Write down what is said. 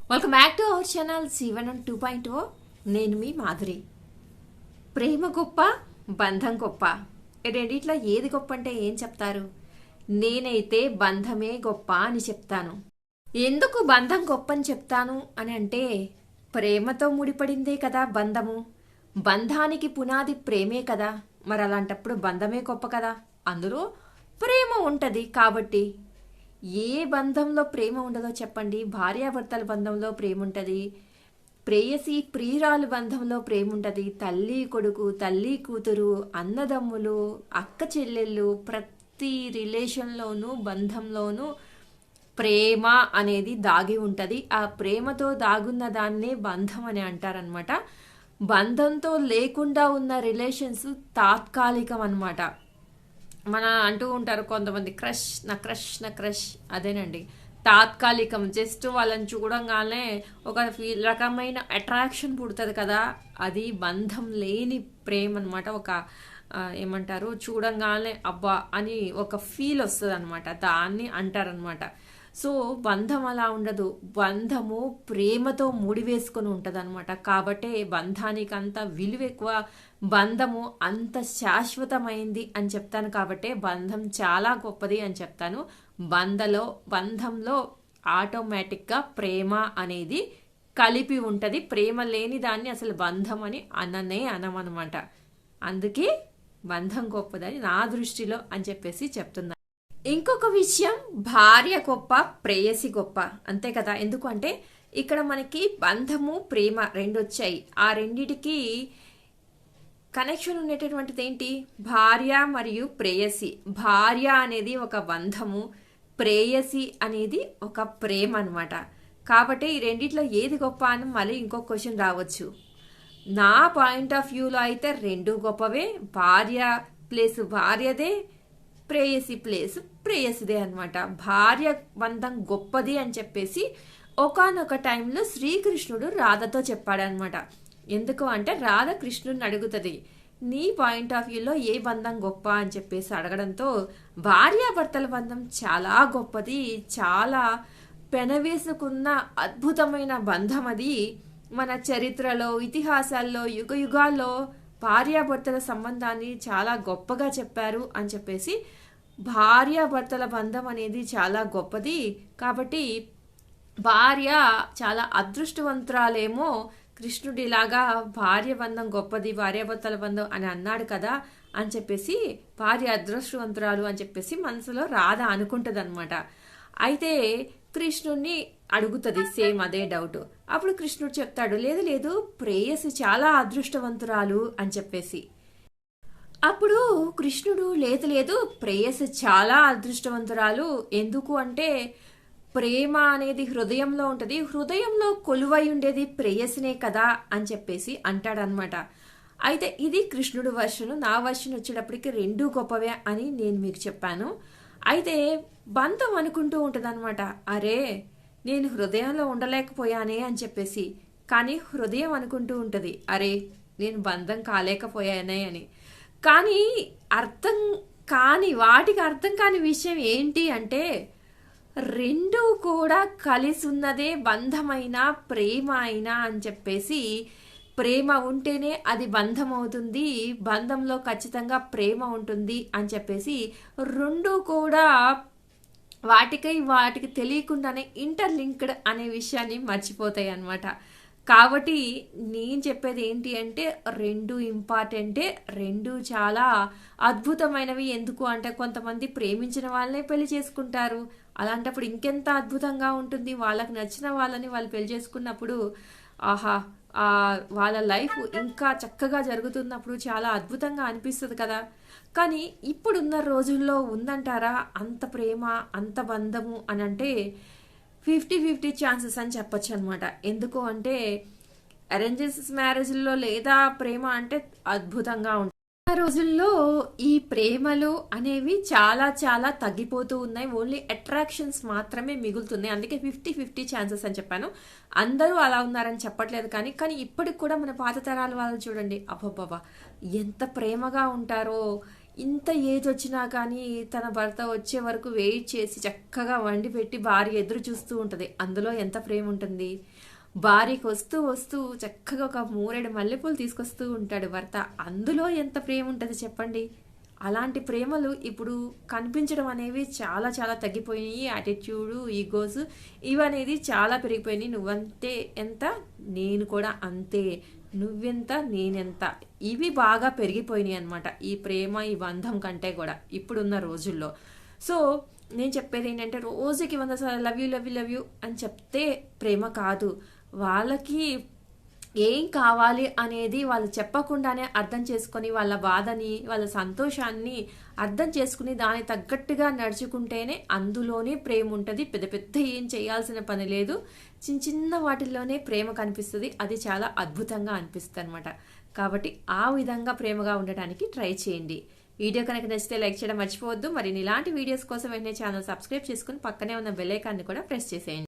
Welcome back to our channel జీవనం 2.0. నేను మీ మాధురి. ప్రేమ గొప్ప, బంధం గొప్ప, రెండిట్లో ఏది గొప్ప అంటే ఏం చెప్తారు? నేనైతే బంధమే గొప్ప అని చెప్తాను. ఎందుకు బంధం గొప్ప అని చెప్తాను అని అంటే, ప్రేమతో ముడిపడిందే కదా బంధము. బంధానికి పునాది ప్రేమే కదా. మరి అలాంటప్పుడు బంధమే గొప్ప కదా. అందులో ప్రేమ ఉంటది కాబట్టి. ఏ బంధంలో ప్రేమ ఉండదో చెప్పండి. భార్యాభర్తల బంధంలో ప్రేమ ఉంటుంది, ప్రేయసి ప్రియురాలు బంధంలో ప్రేమ ఉంటుంది, తల్లి కొడుకు, తల్లి కూతురు, అన్నదమ్ములు, అక్క చెల్లెళ్ళు, ప్రతి రిలేషన్లోనూ బంధంలోనూ ప్రేమ అనేది దాగి ఉంటుంది. ఆ ప్రేమతో దాగున్న దాన్నే బంధం అని అంటారనమాట. బంధంతో లేకుండా ఉన్న రిలేషన్స్ తాత్కాలికం అనమాట. మన అంటూ ఉంటారు కొంతమంది, క్రష్ అదేనండి, తాత్కాలికం. జస్ట్ వాళ్ళని చూడంగానే ఒక రకమైన అట్రాక్షన్ పుడుతుంది కదా, అది బంధం లేని ప్రేమ అనమాట. ఒక ఏమంటారు, చూడంగానే అబ్బా అని ఒక ఫీల్ వస్తుంది అనమాట, దాన్ని అంటారనమాట. సో బంధం అలా ఉండదు. బంధము ప్రేమతో ముడివేసుకొని ఉంటుంది అనమాట. కాబట్టే బంధానికి అంత విలువ ఎక్కువ, బంధము అంత శాశ్వతమైంది అని చెప్తాను. కాబట్టే బంధం చాలా గొప్పది అని చెప్తాను. బంధంలో ఆటోమేటిక్గా ప్రేమ అనేది కలిపి ఉంటుంది. ప్రేమ లేని దాన్ని అసలు బంధం అని అనమనమాట. అందుకే బంధం గొప్పదని నా దృష్టిలో అని చెప్పేసి చెప్తున్నా. ఇంకొక విషయం, భార్య గొప్ప, ప్రేయసి గొప్ప, అంతే కదా. ఎందుకంటే ఇక్కడ మనకి బంధము ప్రేమ రెండు వచ్చాయి. ఆ రెండిటికి కనెక్షన్ ఉండేటటువంటిది ఏంటి? భార్య మరియు ప్రేయసి. భార్య అనేది ఒక బంధము, ప్రేయసి అనేది ఒక ప్రేమ అనమాట. కాబట్టి ఈ రెండిట్లో ఏది గొప్ప అని మళ్ళీ ఇంకొక క్వశ్చన్ రావచ్చు. నా పాయింట్ ఆఫ్ వ్యూలో అయితే రెండు గొప్పవే. భార్య ప్లేస్ భార్యదే, ప్రేయసి ప్లేస్ ప్రేయసిదే అనమాట. భార్య బంధం గొప్పది అని చెప్పేసి ఒకానొక టైంలో శ్రీకృష్ణుడు రాధతో చెప్పాడనమాట. ఎందుకు అంటే రాధ కృష్ణుడిని అడుగుతుంది, నీ పాయింట్ ఆఫ్ వ్యూలో ఏ బంధం గొప్ప అని చెప్పేసి అడగడంతో, భార్యాభర్తల బంధం చాలా గొప్పది, చాలా పెనవేసుకున్న అద్భుతమైన బంధం అది. మన చరిత్రలో, ఇతిహాసాల్లో, యుగ యుగాల్లో భార్యాభర్తల సంబంధాన్ని చాలా గొప్పగా చెప్పారు అని చెప్పేసి, భార్యాభర్తల బంధం అనేది చాలా గొప్పది. కాబట్టి భార్య చాలా అదృష్టవంతురాలేమో, కృష్ణుడిలాగా భార్య బంధం గొప్పది, భార్యాభర్తల బంధం అని అన్నాడు కదా అని చెప్పేసి, భార్య అదృష్టవంతురాలు అని చెప్పేసి మనసులో రాధ అనుకుంటుంది అనమాట. అయితే కృష్ణుడిని అడుగుతుంది సేమ్ అదే డౌట్. అప్పుడు కృష్ణుడు చెప్తాడు, లేదు లేదు, ప్రేయసి చాలా అదృష్టవంతురాలు అని చెప్పేసి. అప్పుడు కృష్ణుడు, లేదు లేదు, ప్రేయసి చాలా అదృష్టవంతురాలు. ఎందుకు అంటే ప్రేమ అనేది హృదయంలో ఉంటుంది, హృదయంలో కొలువై ఉండేది ప్రేయసినే కదా అని చెప్పేసి అంటాడనమాట. అయితే ఇది కృష్ణుడు వర్షను. నా వర్షన్ వచ్చేటప్పటికి రెండు గొప్పవే అని నేను మీకు చెప్పాను. అయితే బంధం అనుకుంటూ ఉంటుంది అనమాట, అరే నేను హృదయంలో ఉండలేకపోయానే అని చెప్పేసి. కానీ హృదయం అనుకుంటూ ఉంటుంది, అరే నేను బంధం కాలేకపోయానే అని. కానీ వాటికి అర్థం కాని విషయం ఏంటి అంటే, రెండు కూడా కలిసి ఉన్నదే బంధమైనా ప్రేమ అయినా అని చెప్పేసి. ప్రేమ ఉంటేనే అది బంధం అవుతుంది, బంధంలో ఖచ్చితంగా ప్రేమ ఉంటుంది అని చెప్పేసి రెండు కూడా వాటికి తెలియకుండానే ఇంటర్లింక్డ్ అనే విషయాన్ని మర్చిపోతాయి అన్నమాట. కాబట్టి నేను చెప్పేది ఏంటి అంటే, రెండు ఇంపార్టెంటే, రెండు చాలా అద్భుతమైనవి. ఎందుకు అంటే కొంతమంది ప్రేమించిన వాళ్ళనే పెళ్లి చేసుకుంటారు. అలాంటప్పుడు ఇంకెంత అద్భుతంగా ఉంటుంది. వాళ్ళకి నచ్చిన వాళ్ళని వాళ్ళు పెళ్లి చేసుకున్నప్పుడు ఆహా, వాళ్ళ లైఫ్ ఇంకా చక్కగా జరుగుతున్నప్పుడు చాలా అద్భుతంగా అనిపిస్తుంది కదా. కానీ ఇప్పుడున్న రోజుల్లో ఉందంటారా అంత ప్రేమ, అంత బంధము అని అంటే 50-50 ఛాన్సెస్ అని చెప్పొచ్చు అనమాట. ఎందుకు అంటే అరేంజెస్ మ్యారేజ్లో లేదా ప్రేమ అంటే అద్భుతంగా ఉంటుంది. ఆ రోజుల్లో ఈ ప్రేమలు అనేవి చాలా చాలా తగ్గిపోతూ ఉన్నాయి. ఓన్లీ అట్రాక్షన్స్ మాత్రమే మిగులుతున్నాయి. అందుకే 50-50 ఛాన్సెస్ అని చెప్పాను. అందరూ అలా ఉన్నారని చెప్పట్లేదు. కానీ ఇప్పటికి కూడా మన పాత తరాల వాళ్ళు చూడండి, అబ్బబ్బబ్బా ఎంత ప్రేమగా ఉంటారో, ఇంత ఏజ్ వచ్చినా కానీ తన భర్త వచ్చే వరకు వెయిట్ చేసి చక్కగా వండి పెట్టి భార్య ఎదురు చూస్తూ ఉంటుంది. అందులో ఎంత ప్రేమ ఉంటుంది. భార్యకి వస్తూ వస్తూ చక్కగా ఒక 3 మల్లెపూలు తీసుకొస్తూ ఉంటాడు భర్త. అందులో ఎంత ప్రేమ ఉంటుంది చెప్పండి. అలాంటి ప్రేమలు ఇప్పుడు కనిపించడం అనేవి చాలా చాలా తగ్గిపోయినాయి. యాటిట్యూడు, ఈగోస్ ఇవనేది చాలా పెరిగిపోయినాయి. నువ్వంతే ఎంత, నేను కూడా అంతే, నువ్వెంత నేనెంత, ఇవి బాగా పెరిగిపోయినాయి అనమాట. ఈ ప్రేమ, ఈ బంధం కంటే కూడా ఇప్పుడున్న రోజుల్లో. సో నేను చెప్పేది ఏంటంటే, రోజుకి 100 సార్లు love you love you love you అని చెప్తే ప్రేమ కాదు. వాళ్ళకి ఏం కావాలి అనేది వాళ్ళు చెప్పకుండానే అర్థం చేసుకొని, వాళ్ళ బాధని, వాళ్ళ సంతోషాన్ని అర్థం చేసుకుని దాని తగ్గట్టుగా నడుచుకుంటేనే అందులోనే ప్రేమ ఉంటుంది. పెద్ద పెద్ద ఏం చేయాల్సిన పని లేదు. చిన్న చిన్న వాటిల్లోనే ప్రేమ కనిపిస్తుంది. అది చాలా అద్భుతంగా అనిపిస్తుంది అనమాట. కాబట్టి ఆ విధంగా ప్రేమగా ఉండటానికి ట్రై చేయండి. వీడియో కనుక నచ్చితే లైక్ చేయడం మర్చిపోవద్దు. మరి ఇలాంటి వీడియోస్ కోసం వెంటనే ఛానల్ సబ్స్క్రైబ్ చేసుకుని పక్కనే ఉన్న బెల్ ఐకాన్ని కూడా ప్రెస్ చేసేయండి.